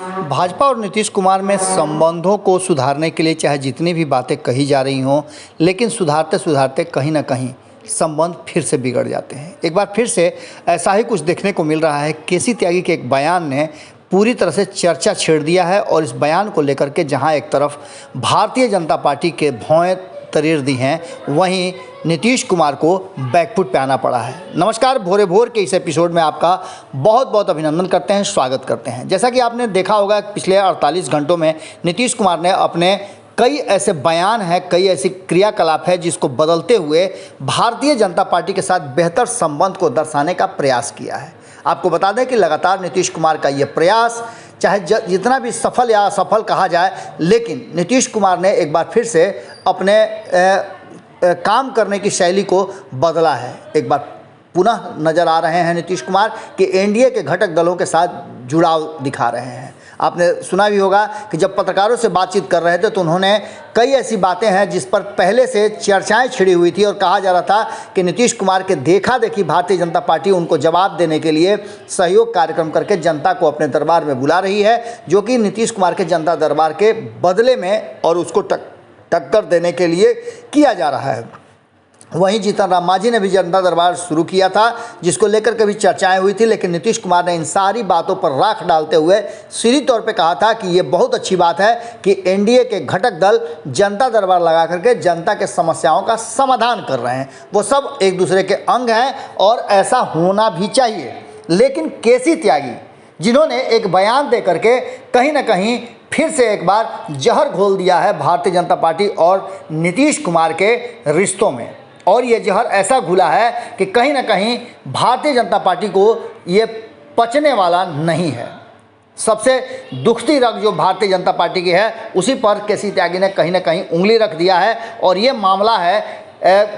भाजपा और नीतीश कुमार में संबंधों को सुधारने के लिए चाहे जितनी भी बातें कही जा रही हों, लेकिन सुधारते सुधारते कहीं ना कहीं संबंध फिर से बिगड़ जाते हैं। एक बार फिर से ऐसा ही कुछ देखने को मिल रहा है। केसी त्यागी के एक बयान ने पूरी तरह से चर्चा छेड़ दिया है और इस बयान को लेकर के जहां एक तरफ भारतीय जनता पार्टी के भौएं तरीर दी हैं, वहीं नीतीश कुमार को बैकफुट पे आना पड़ा है। नमस्कार, भोरे भोर के इस एपिसोड में आपका बहुत बहुत अभिनंदन करते हैं, स्वागत करते हैं। जैसा कि आपने देखा होगा, पिछले 48 घंटों में नीतीश कुमार ने अपने कई ऐसे बयान हैं, कई ऐसी क्रियाकलाप है जिसको बदलते हुए भारतीय जनता पार्टी के साथ बेहतर संबंध को दर्शाने का प्रयास किया है। आपको बता दें कि लगातार नीतीश कुमार का ये प्रयास, चाहे जितना भी सफल या असफल कहा जाए, लेकिन नीतीश कुमार ने एक बार फिर से अपने काम करने की शैली को बदला है। एक बार पुनः नज़र आ रहे हैं नीतीश कुमार कि एनडीए के घटक दलों के साथ जुड़ाव दिखा रहे हैं। आपने सुना भी होगा कि जब पत्रकारों से बातचीत कर रहे थे तो उन्होंने कई ऐसी बातें हैं जिस पर पहले से चर्चाएं छिड़ी हुई थी और कहा जा रहा था कि नीतीश कुमार के देखा देखी भारतीय जनता पार्टी उनको जवाब देने के लिए सहयोग कार्यक्रम करके जनता को अपने दरबार में बुला रही है, जो कि नीतीश कुमार के जनता दरबार के बदले में और उसको टक्कर देने के लिए किया जा रहा है। वहीं जीतन राम मांझी ने भी जनता दरबार शुरू किया था, जिसको लेकर कभी चर्चाएं हुई थी, लेकिन नीतीश कुमार ने इन सारी बातों पर राख डालते हुए सीधी तौर पे कहा था कि ये बहुत अच्छी बात है कि एनडीए के घटक दल जनता दरबार लगा करके जनता के समस्याओं का समाधान कर रहे हैं। वो सब एक दूसरे के अंग हैं और ऐसा होना भी चाहिए। लेकिन केसी त्यागी, जिन्होंने एक बयान दे करके कहीं ना कहीं फिर से एक बार जहर घोल दिया है भारतीय जनता पार्टी और नीतीश कुमार के रिश्तों में, और ये जहर ऐसा घुला है कि कहीं ना कहीं भारतीय जनता पार्टी को ये पचने वाला नहीं है। सबसे दुखती रग जो भारतीय जनता पार्टी की है, उसी पर केसी त्यागी ने कहीं ना कहीं उंगली रख दिया है, और ये मामला है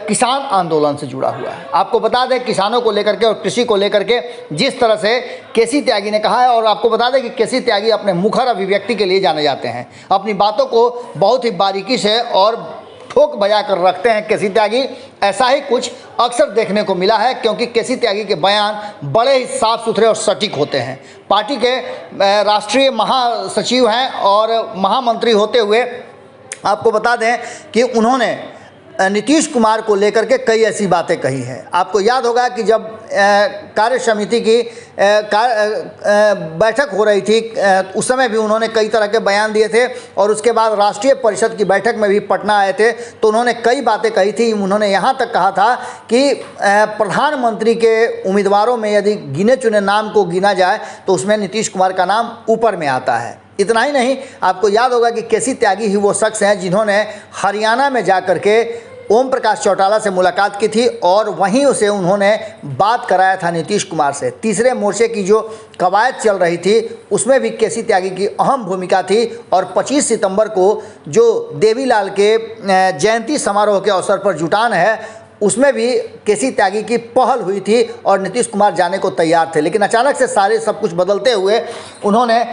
किसान आंदोलन से जुड़ा हुआ है। आपको बता दें, किसानों को लेकर के और कृषि को लेकर के जिस तरह से केसी त्यागी ने कहा है, और आपको बता दें कि केसी त्यागी अपने मुखर अभिव्यक्ति के लिए जाने जाते हैं। अपनी बातों को बहुत ही बारीकी से और ठोक बजा कर रखते हैं केसी त्यागी। ऐसा ही कुछ अक्सर देखने को मिला है, क्योंकि केसी त्यागी के बयान बड़े ही साफ सुथरे और सटीक होते हैं। पार्टी के राष्ट्रीय महासचिव हैं और महामंत्री होते हुए आपको बता दें कि उन्होंने नीतीश कुमार को लेकर के कई ऐसी बातें कही हैं। आपको याद होगा कि जब कार्य समिति की बैठक हो रही थी, उस समय भी उन्होंने कई तरह के बयान दिए थे, और उसके बाद राष्ट्रीय परिषद की बैठक में भी पटना आए थे तो उन्होंने कई बातें कही थी। उन्होंने यहाँ तक कहा था कि प्रधानमंत्री के उम्मीदवारों में यदि गिने चुने नाम को गिना जाए तो उसमें नीतीश कुमार का नाम ऊपर में आता है। इतना ही नहीं, आपको याद होगा कि केसी त्यागी ही वो शख्स हैं जिन्होंने हरियाणा में जा कर के ओम प्रकाश चौटाला से मुलाकात की थी और वहीं उसे उन्होंने बात कराया था नीतीश कुमार से। तीसरे मोर्चे की जो कवायद चल रही थी उसमें भी केसी त्यागी की अहम भूमिका थी, और 25 सितंबर को जो देवीलाल के जयंती समारोह के अवसर पर जुटान है, उसमें भी केसी त्यागी की पहल हुई थी और नीतीश कुमार जाने को तैयार थे। लेकिन अचानक से सब कुछ बदलते हुए उन्होंने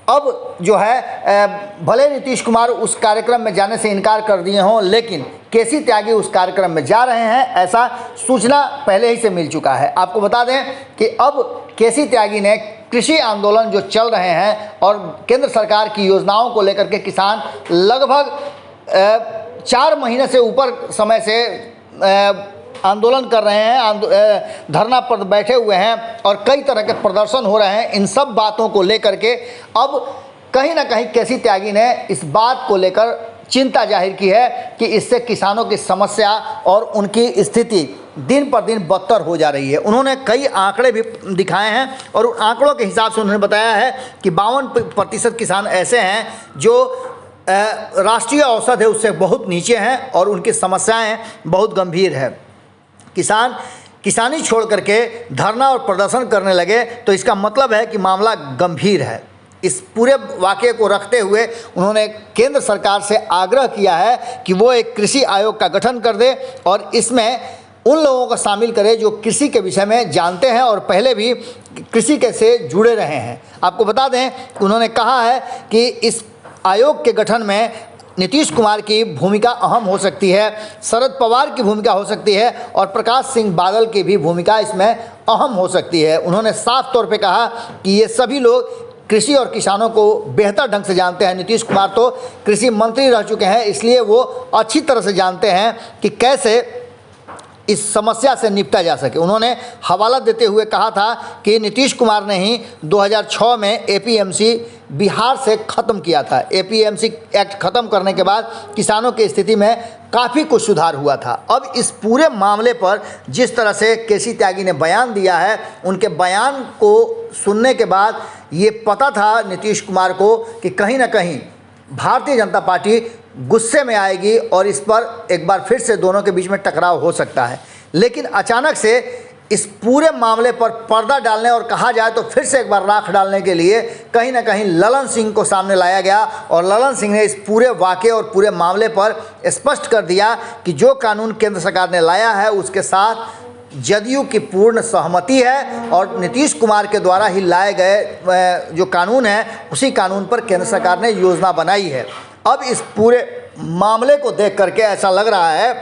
अब जो है, भले नीतीश कुमार उस कार्यक्रम में जाने से इनकार कर दिए हों, लेकिन केसी त्यागी उस कार्यक्रम में जा रहे हैं, ऐसा सूचना पहले ही से मिल चुका है। आपको बता दें कि अब केसी त्यागी ने कृषि आंदोलन जो चल रहे हैं और केंद्र सरकार की योजनाओं को लेकर के किसान लगभग 4 महीने से ऊपर समय से आंदोलन कर रहे हैं, धरना पर बैठे हुए हैं और कई तरह के प्रदर्शन हो रहे हैं। इन सब बातों को लेकर के अब कहीं ना कहीं केसी त्यागी ने इस बात को लेकर चिंता जाहिर की है कि इससे किसानों की समस्या और उनकी स्थिति दिन पर दिन बदतर हो जा रही है। उन्होंने कई आंकड़े भी दिखाए हैं और उन आंकड़ों के हिसाब से उन्होंने बताया है कि 52% किसान ऐसे हैं जो राष्ट्रीय औसत है उससे बहुत नीचे हैं और उनकी समस्याएँ बहुत गंभीर है। किसान किसानी छोड़ करके धरना और प्रदर्शन करने लगे तो इसका मतलब है कि मामला गंभीर है। इस पूरे वाक़ये को रखते हुए उन्होंने केंद्र सरकार से आग्रह किया है कि वो एक कृषि आयोग का गठन कर दे और इसमें उन लोगों को शामिल करे जो कृषि के विषय में जानते हैं और पहले भी कृषि के से जुड़े रहे हैं। आपको बता दें, उन्होंने कहा है कि इस आयोग के गठन में नीतीश कुमार की भूमिका अहम हो सकती है, शरद पवार की भूमिका हो सकती है और प्रकाश सिंह बादल की भी भूमिका इसमें अहम हो सकती है। उन्होंने साफ तौर पे कहा कि ये सभी लोग कृषि और किसानों को बेहतर ढंग से जानते हैं। नीतीश कुमार तो कृषि मंत्री रह चुके हैं, इसलिए वो अच्छी तरह से जानते हैं कि कैसे इस समस्या से निपटा जा सके। उन्होंने हवाला देते हुए कहा था कि नीतीश कुमार ने ही 2006 में एपीएमसी बिहार से ख़त्म किया था। एपीएमसी एक्ट ख़त्म करने के बाद किसानों की स्थिति में काफ़ी कुछ सुधार हुआ था। अब इस पूरे मामले पर जिस तरह से केसी त्यागी ने बयान दिया है, उनके बयान को सुनने के बाद ये पता था नीतीश कुमार को कि कहीं ना कहीं भारतीय जनता पार्टी गुस्से में आएगी और इस पर एक बार फिर से दोनों के बीच में टकराव हो सकता है। लेकिन अचानक से इस पूरे मामले पर पर्दा डालने और कहा जाए तो फिर से एक बार राख डालने के लिए कहीं ना कहीं ललन सिंह को सामने लाया गया और ललन सिंह ने इस पूरे वाक़े और पूरे मामले पर स्पष्ट कर दिया कि जो कानून केंद्र सरकार ने लाया है उसके साथ जदयू की पूर्ण सहमति है और नीतीश कुमार के द्वारा ही लाए गए जो कानून है उसी कानून पर केंद्र सरकार ने योजना बनाई है। अब इस पूरे मामले को देख करके ऐसा लग रहा है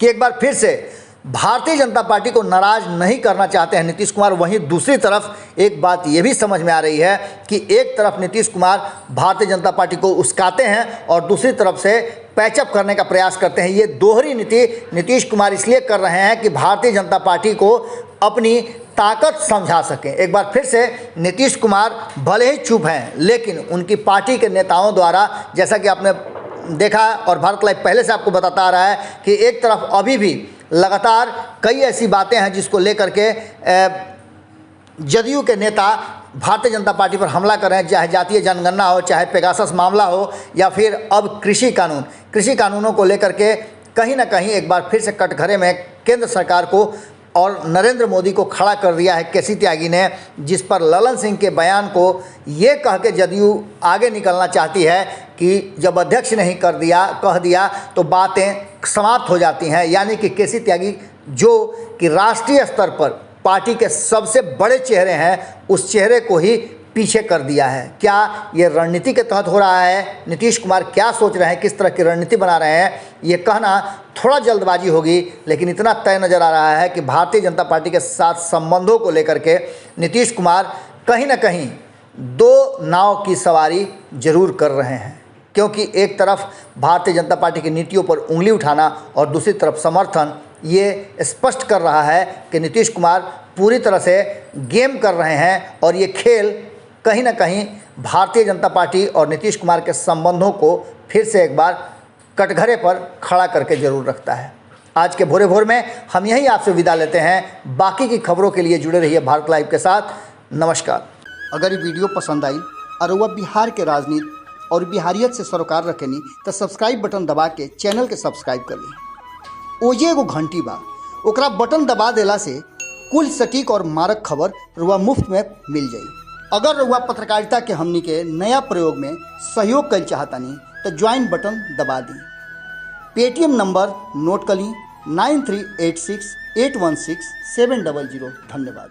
कि एक बार फिर से भारतीय जनता पार्टी को नाराज़ नहीं करना चाहते हैं नीतीश कुमार। वहीं दूसरी तरफ एक बात ये भी समझ में आ रही है कि एक तरफ नीतीश कुमार भारतीय जनता पार्टी को उस्काते हैं और दूसरी तरफ से पैचअप करने का प्रयास करते हैं। ये दोहरी नीति नीतीश कुमार इसलिए कर रहे हैं कि भारतीय जनता पार्टी को अपनी ताकत समझा सकें। एक बार फिर से नीतीश कुमार भले ही चुप हैं, लेकिन उनकी पार्टी के नेताओं द्वारा, जैसा कि आपने देखा और भारत लाइव पहले से आपको बताता आ रहा है कि एक तरफ अभी भी लगातार कई ऐसी बातें हैं जिसको लेकर के जदयू के नेता भारतीय जनता पार्टी पर हमला कर रहे हैं, चाहे जातीय जनगणना हो, चाहे पेगासस मामला हो या फिर अब कृषि कानूनों को लेकर के कहीं ना कहीं एक बार फिर से कटघरे में केंद्र सरकार को और नरेंद्र मोदी को खड़ा कर दिया है केसी त्यागी ने, जिस पर ललन सिंह के बयान को ये कह के जदयू आगे निकलना चाहती है कि जब अध्यक्ष ने ही कह दिया तो बातें समाप्त हो जाती हैं। यानी कि केसी त्यागी जो कि राष्ट्रीय स्तर पर पार्टी के सबसे बड़े चेहरे हैं, उस चेहरे को ही पीछे कर दिया है। क्या ये रणनीति के तहत हो रहा है? नीतीश कुमार क्या सोच रहे हैं, किस तरह की रणनीति बना रहे हैं, ये कहना थोड़ा जल्दबाजी होगी, लेकिन इतना तय नज़र आ रहा है कि भारतीय जनता पार्टी के साथ संबंधों को लेकर के नीतीश कुमार कहीं ना कहीं दो नाव की सवारी जरूर कर रहे हैं। क्योंकि एक तरफ भारतीय जनता पार्टी की नीतियों पर उंगली उठाना और दूसरी तरफ समर्थन, ये स्पष्ट कर रहा है कि नीतीश कुमार पूरी तरह से गेम कर रहे हैं और ये खेल कहीं ना कहीं भारतीय जनता पार्टी और नीतीश कुमार के संबंधों को फिर से एक बार कटघरे पर खड़ा करके जरूर रखता है। आज के भोरे भोर में हम यहीं आपसे विदा लेते हैं। बाकी की खबरों के लिए जुड़े रहिए भारत लाइव के साथ। नमस्कार। अगर ये वीडियो पसंद आई और वह बिहार के राजनीति और बिहारियत से सरोकार रखेनी तो सब्सक्राइब बटन दबा के चैनल के सब्सक्राइब कर ली। ओजे एगो घंटी बा, ओकरा बटन दबा देला से कुल सटीक और मारक खबर रुआ मुफ्त में मिल जाई। अगर रुआ पत्रकारिता के हमनी के नया प्रयोग में सहयोग कर चाहतानी तो ज्वाइन बटन दबा दी। पेटीएम नंबर नोट कर ली 9386816700। धन्यवाद।